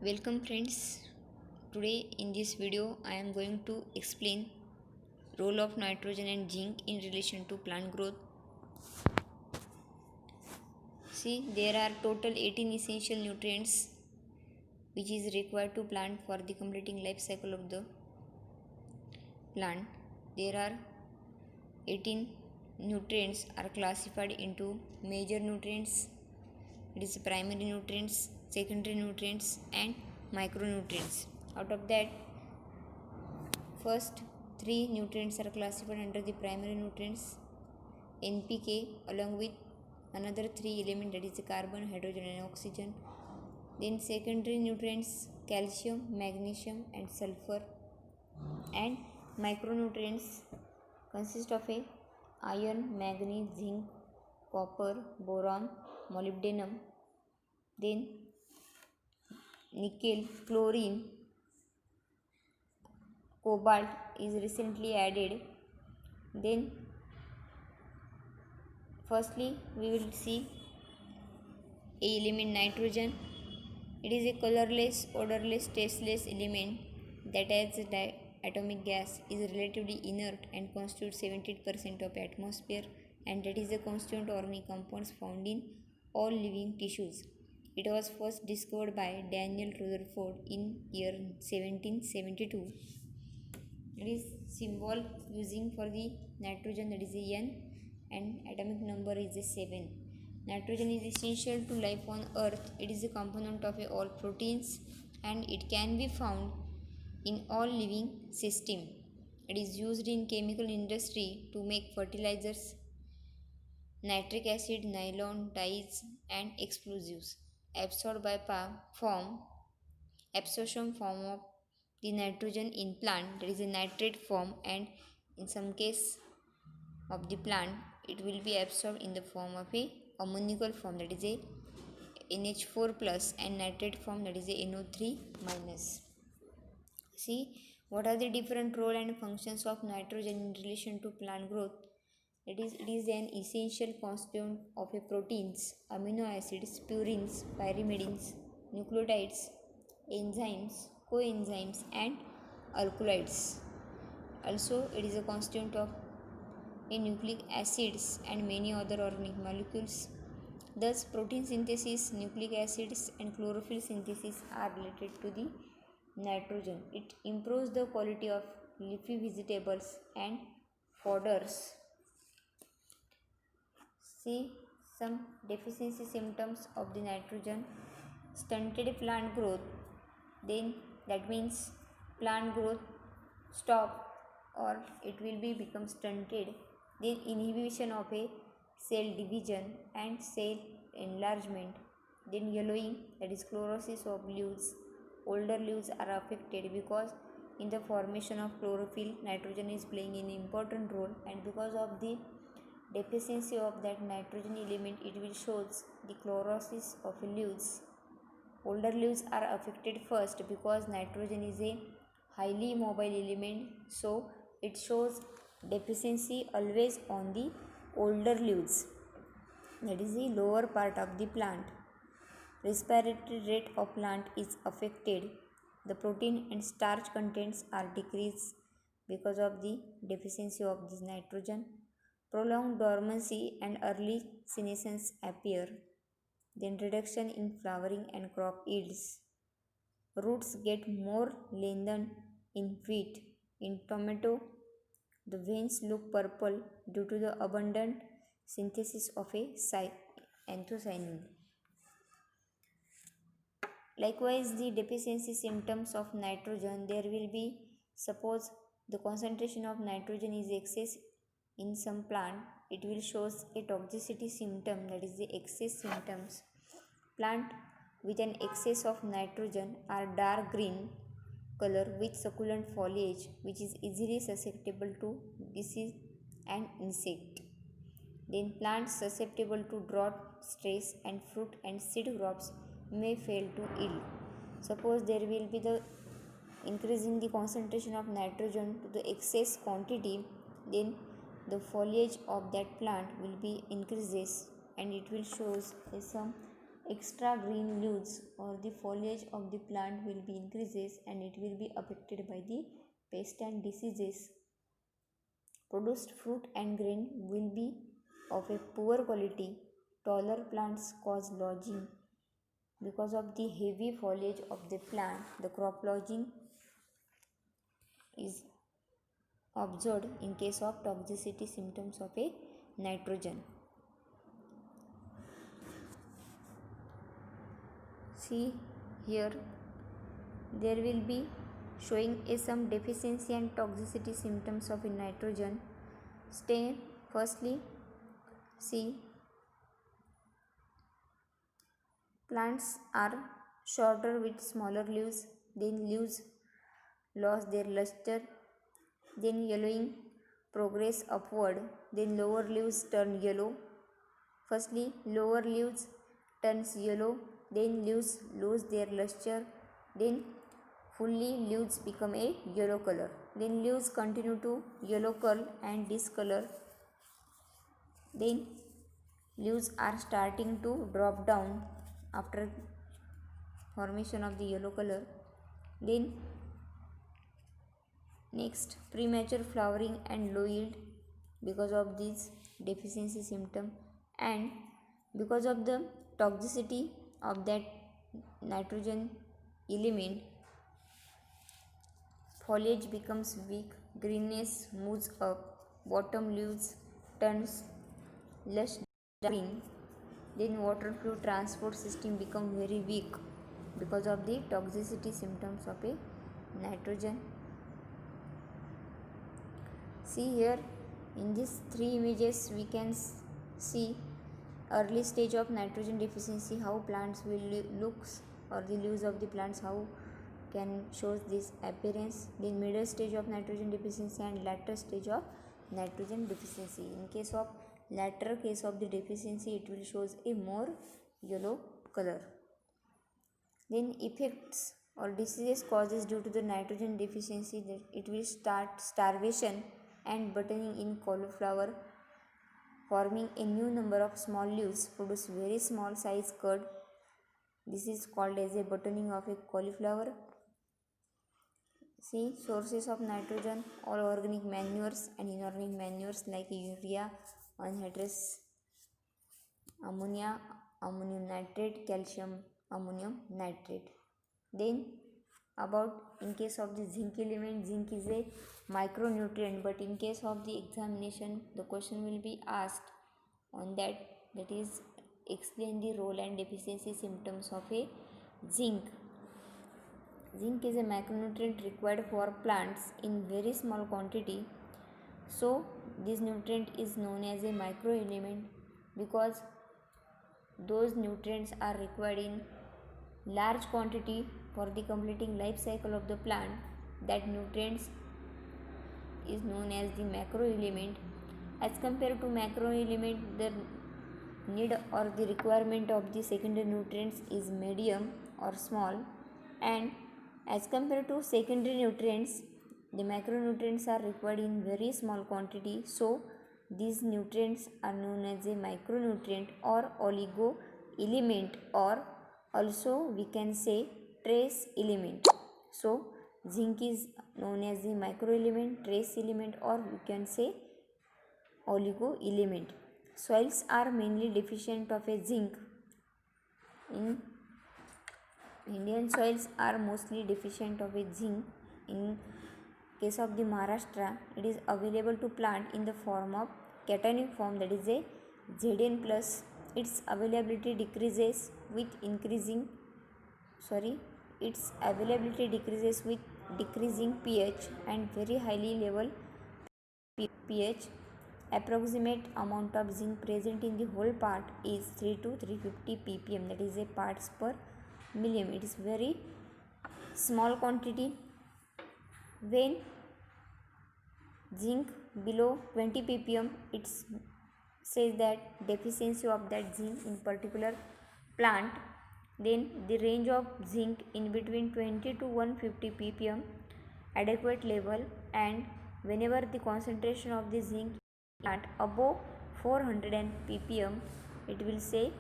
Welcome friends. Today in this video I am going to explain role of nitrogen and zinc in relation to plant growth. See, there are total 18 essential nutrients which is required to plant for the completing life cycle of the plant. There are 18 nutrients are classified into major nutrients, it is primary nutrients, secondary nutrients and micronutrients. Out of that, first three nutrients are classified under the primary nutrients, NPK, along with another three elements, that is carbon, hydrogen and oxygen. Then secondary nutrients, calcium, magnesium and sulfur. And micronutrients consist of a iron, manganese, zinc, copper, boron, molybdenum, then nickel, chlorine, cobalt is recently added. Then firstly we will see a element nitrogen. It is a colorless, odorless, tasteless element that as atomic gas is relatively inert and constitutes 70% of atmosphere, and that is a constituent organic compounds found in all living tissues. It was first discovered by Daniel Rutherford in year 1772. It is symbol using for the nitrogen, that is a N, and atomic number is a 7. Nitrogen is essential to life on earth. It is a component of all proteins and it can be found in all living system. It is used in chemical industry to make fertilizers, nitric acid, nylon, dyes and explosives. Absorbed by absorption form of the nitrogen in plant, there is a nitrate form, and in some case of the plant it will be absorbed in the form of a ammoniacal form, that is a NH4 plus, and nitrate form, that is a NO3 minus. See, what are the different role and functions of nitrogen in relation to plant growth? It is an essential constituent of a proteins, amino acids, purines, pyrimidines, nucleotides, enzymes, coenzymes and alkaloids. Also, it is a constituent of a nucleic acids and many other organic molecules. Thus, protein synthesis, nucleic acids and chlorophyll synthesis are related to the nitrogen. It improves the quality of leafy vegetables and fodders. See some deficiency symptoms of the nitrogen. Stunted plant growth, then that means plant growth stop or it will be become stunted. Then inhibition of a cell division and cell enlargement. Then yellowing, that is chlorosis of leaves. Older leaves are affected because in the formation of chlorophyll nitrogen is playing an important role, and because of the deficiency of that nitrogen element it will shows the chlorosis of leaves. Older leaves are affected first because nitrogen is a highly mobile element, so it shows deficiency always on the older leaves, that is the lower part of the plant. Respiratory rate of plant is affected. The protein and starch contents are decreased because of the deficiency of this nitrogen. Prolonged dormancy and early senescence appear. Then reduction in flowering and crop yields. Roots get more lengthened in wheat. In tomato, the veins look purple due to the abundant synthesis of a anthocyanin. Likewise, the deficiency symptoms of nitrogen, there will be, suppose the concentration of nitrogen is excess in some plant, it will shows a toxicity symptom, that is the excess symptoms. Plant with an excess of nitrogen are dark green color with succulent foliage which is easily susceptible to disease and insect. Then plants susceptible to drought, stress and fruit and seed crops may fail to yield. Suppose there will be the increasing the concentration of nitrogen to the excess quantity, then the foliage of that plant will be increases and it will shows some extra green leaves or the foliage of the plant will be increases and it will be affected by the pest and diseases. Produced fruit and grain will be of a poor quality. Taller plants cause lodging. Because of the heavy foliage of the plant, the crop lodging is observed in case of toxicity symptoms of a nitrogen. See here, there will be showing some deficiency and toxicity symptoms of a nitrogen. Firstly, see, plants are shorter with smaller leaves, then leaves lose their luster, then yellowing progress upward, then lower leaves turn yellow. Firstly, lower leaves turns yellow, then leaves lose their luster, then fully leaves become a yellow color, then leaves continue to yellow curl and discolor, then leaves are starting to drop down after formation of the yellow color. Then next, premature flowering and low yield because of this deficiency symptom, and because of the toxicity of that nitrogen element, foliage becomes weak, greenness moves up, bottom leaves turns lush green, then water flow transport system become very weak because of the toxicity symptoms of a nitrogen. See here, in these three images we can see early stage of nitrogen deficiency, how plants will looks, or the leaves of the plants how can shows this appearance, then middle stage of nitrogen deficiency and latter stage of nitrogen deficiency. In case of latter case of the deficiency, it will shows a more yellow color. Then effects or diseases causes due to the nitrogen deficiency, that it will start starvation and buttoning in cauliflower, forming a new number of small leaves, produce very small size curd. This is called as a buttoning of a cauliflower. See, sources of nitrogen, all organic manures and inorganic manures like urea, anhydrous ammonia, ammonium nitrate, calcium ammonium nitrate. Then about in case of the zinc element, zinc is a micronutrient, but in case of the examination the question will be asked on that, that is explain the role and deficiency symptoms of a zinc. Zinc is a macronutrient required for plants in very small quantity, so this nutrient is known as a microelement because those nutrients are required in large quantity for the completing life cycle of the plant. That nutrients is known as the macroelement. As compared to macroelement, the need or the requirement of the secondary nutrients is medium or small, and as compared to secondary nutrients, the macronutrients are required in very small quantity, so these nutrients are known as a micronutrient or oligo element, or also we can say trace element. So zinc is known as the microelement, trace element, or we can say oligo element. Soils are mainly deficient of a zinc. In Indian soils are mostly deficient of a zinc. In case of the Maharashtra, it is available to plant in the form of cationic form, that is a Zn plus. Its availability decreases with decreasing pH and very highly level pH. Approximate amount of zinc present in the whole part is 3 to 350 ppm, that is a parts per million. It is very small quantity. When zinc below 20 ppm, it says that deficiency of that zinc in particular plant. Then the range of zinc in between 20 to 150 ppm adequate level, and whenever the concentration of the zinc plant above 400 ppm, it will say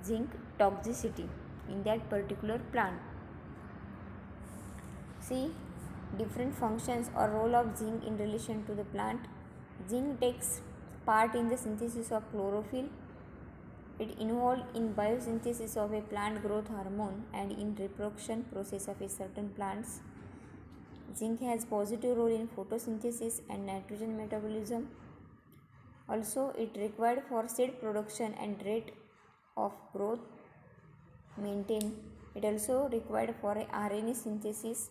zinc toxicity in that particular plant. See different functions or role of zinc in relation to the plant. Zinc takes part in the synthesis of chlorophyll. It involved in biosynthesis of a plant growth hormone and in reproduction process of a certain plants. Zinc has positive role in photosynthesis and nitrogen metabolism. Also, it required for seed production and rate of growth maintain. It also required for a RNA synthesis.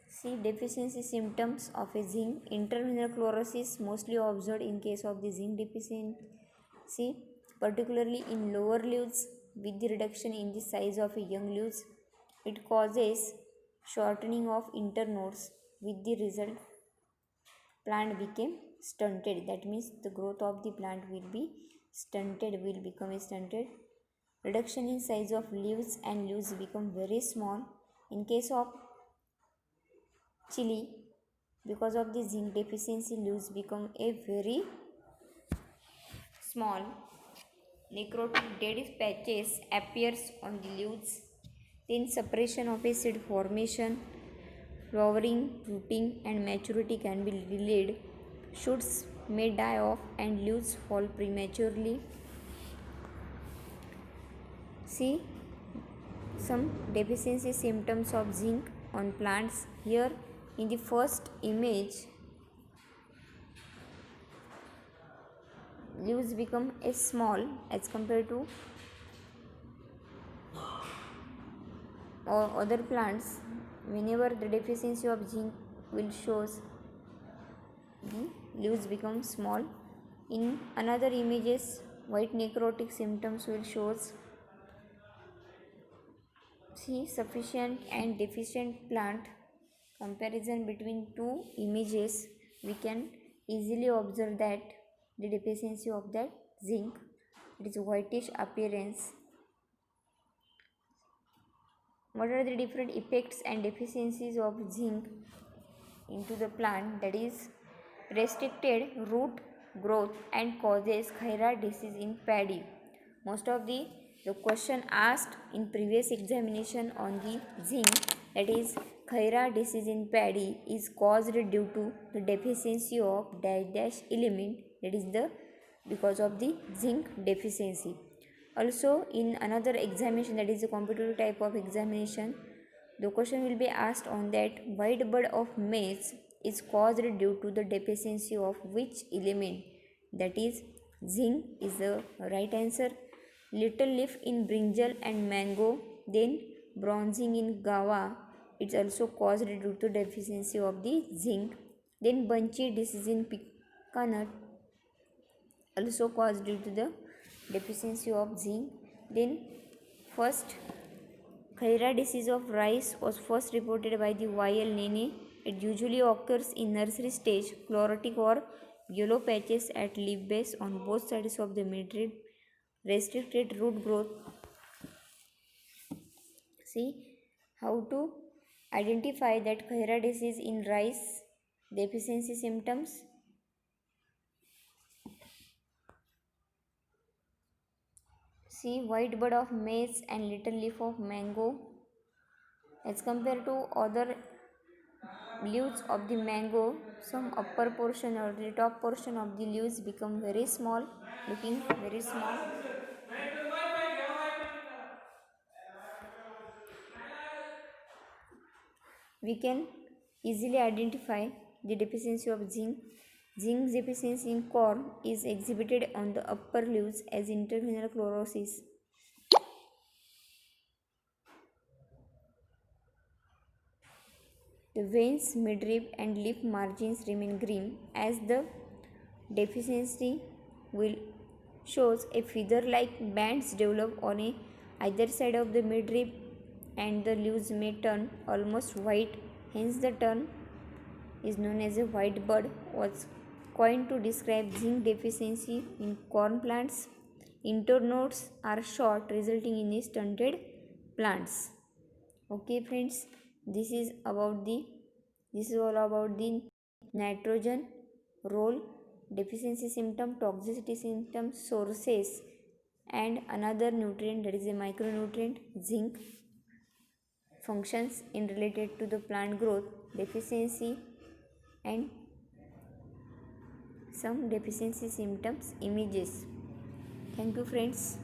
See deficiency symptoms of a zinc. Intermineralosis mostly observed in case of the zinc deficiency, particularly in lower leaves with the reduction in the size of a young leaves. It causes shortening of internodes with the result plant became stunted. That means the growth of the plant will be stunted, will become stunted. Reduction in size of leaves and leaves become very small. In case of chili, because of the zinc deficiency, leaves become a very small. Necrotic dead patches appears on the leaves. Then suppression of acid formation, flowering, fruiting and maturity can be delayed. Shoots may die off and leaves fall prematurely. See some deficiency symptoms of zinc on plants. Here in the first image, leaves become a small as compared to or other plants. Whenever the deficiency of zinc will shows, the leaves become small. In another images, white necrotic symptoms will shows. See sufficient and deficient plant comparison between two images, we can easily observe that the deficiency of that zinc, it is whitish appearance. What are the different effects and deficiencies of zinc into the plant? That is restricted root growth and causes Khaira disease in paddy. Most of the question asked in previous examination on the zinc, that is Khaira disease in paddy is caused due to the deficiency of dash element, that is the because of the zinc deficiency. Also in another examination, that is a competitive type of examination, the question will be asked on that white bud of maize is caused due to the deficiency of which element, that is zinc is the right answer. Little leaf in brinjal and mango, then bronzing in guava, it's also caused due to deficiency of the zinc. Then bunchy disease in pecanut, also caused due to the deficiency of zinc. Then first Khaira disease of rice was first reported by the Y.L. Nene. It usually occurs in nursery stage, chlorotic or yellow patches at leaf base on both sides of the midrib, restricted root growth. See how to identify that Khaira disease in rice deficiency symptoms. See white bud of maize and little leaf of mango. As compared to other leaves of the mango, some upper portion or the top portion of the leaves become very small, looking very small. We can easily identify the deficiency of zinc. Zinc deficiency in corn is exhibited on the upper leaves as intermineralosis. The veins, midrib and leaf margins remain green as the deficiency will shows a feather-like bands develop on either side of the midrib and the leaves may turn almost white. Hence the term is known as a white bud, was coined to describe zinc deficiency in corn plants. Internodes are short, resulting in stunted plants. Okay friends, this is all about the nitrogen role deficiency symptom, toxicity symptoms, sources, and another nutrient, that is a micronutrient, zinc, functions in related to the plant growth, deficiency, and some deficiency symptoms, images. Thank you friends.